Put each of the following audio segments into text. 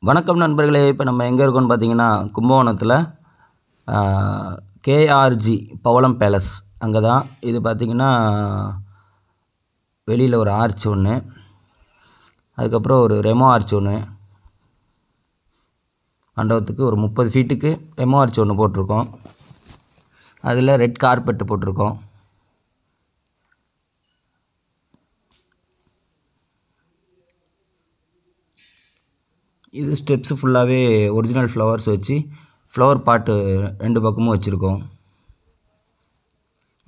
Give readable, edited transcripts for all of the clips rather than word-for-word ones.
வணக்கம் நண்பர்களே. இப்போ நம்ம எங்கே இருக்கோம்னு பார்த்தீங்கன்னா, கும்பகோணத்தில் கேஆர்ஜி பவளம் பேலஸ் அங்கே தான். இது பார்த்திங்கன்னா வெளியில் ஒரு ஆர்ச் ஒன்று, அதுக்கப்புறம் ஒரு ரெமோ ஆர்ச் ஒன்று, மண்டபத்துக்கு ஒரு 30 ஃபீட்டுக்கு ரெமோ ஆர்ச் ஒன்று போட்டிருக்கோம். அதில் ரெட் கார்பெட்டு போட்டிருக்கோம். இது ஸ்டெப்ஸு ஃபுல்லாகவே ஒரிஜினல் ஃப்ளவர்ஸ் வச்சு ஃப்ளவர் பாட்டு 2 பக்கமும் வச்சுருக்கோம்.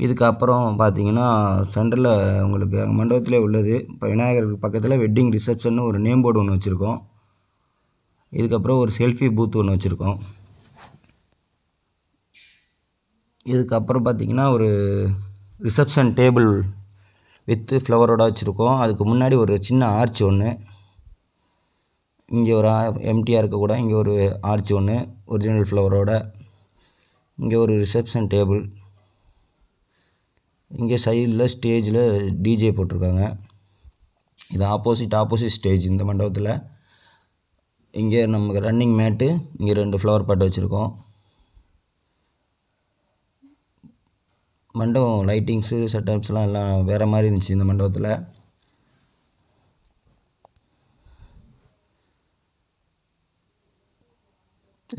இதுக்கப்புறம் பார்த்தீங்கன்னா சென்டரில் உங்களுக்கு மண்டபத்திலே உள்ளது. இப்போ விநாயகருக்கு பக்கத்தில் வெட்டிங் ரிசப்ஷன் ஒரு நேம் போர்டு ஒன்று வச்சுருக்கோம். இதுக்கப்புறம் ஒரு செல்ஃபி பூத் ஒன்று வச்சுருக்கோம். இதுக்கப்புறம் பார்த்திங்கன்னா ஒரு ரிசப்ஷன் டேபிள் வித்து ஃப்ளவரோடு வச்சுருக்கோம். அதுக்கு முன்னாடி ஒரு சின்ன ஆர்ச் ஒன்று, இங்கே ஒரு எம்டியாக இருக்கக்கூட இங்கே ஒரு ஆர்ச் ஒன்று ஒரிஜினல் ஃப்ளவரோட, இங்கே ஒரு ரிசப்ஷன் டேபிள், இங்கே சைடில் ஸ்டேஜில் டிஜே போட்டிருக்காங்க. இது ஆப்போசிட் ஸ்டேஜ் இந்த மண்டபத்தில். இங்கே நமக்கு ரன்னிங் மேட்டு, இங்கே 2 ஃப்ளவர் பாட் வச்சுருக்கோம். மண்டபம் லைட்டிங்ஸு செட்டப்ஸ்லாம் எல்லாம் வேறு மாதிரி இருந்துச்சு இந்த மண்டபத்தில்.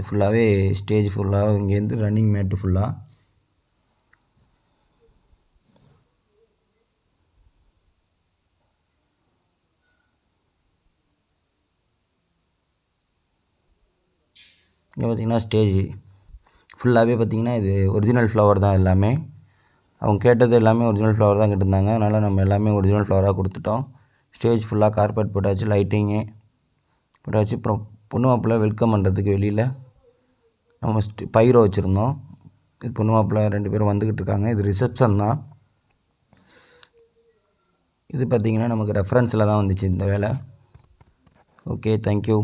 ஃபுல்லாகவே ஸ்டேஜ் ஃபுல்லாக இங்கேருந்து ரன்னிங் மேட்டு ஃபுல்லாக. இங்கே பார்த்திங்கன்னா ஸ்டேஜ் ஃபுல்லாகவே பார்த்திங்கன்னா இது ஒரிஜினல் ஃப்ளவர் தான். எல்லாமே அவங்க கேட்டது எல்லாமே ஒரிஜினல் ஃப்ளவர் தான் கேட்டிருந்தாங்க. அதனால் நம்ம எல்லாமே ஒரிஜினல் ஃப்ளவராக கொடுத்துட்டோம். ஸ்டேஜ் ஃபுல்லாக கார்பெட் போட்டாச்சு, லைட்டிங்கு போட்டாச்சு. அப்புறம் பொண்ணு மாப்பிள்ளை வெல்கம் பண்ணுறதுக்கு வெளியில் நம்ம பைரோ வச்சுருந்தோம். இது பொண்ணு மாப்பிள்ளை 2 பேரும் வந்துக்கிட்டு இருக்காங்க. இது ரிசப்ஷன் தான். இது பார்த்திங்கன்னா நமக்கு ரெஃபரன்ஸில் தான் வந்துச்சு இந்த வேலை. Okay, thank you.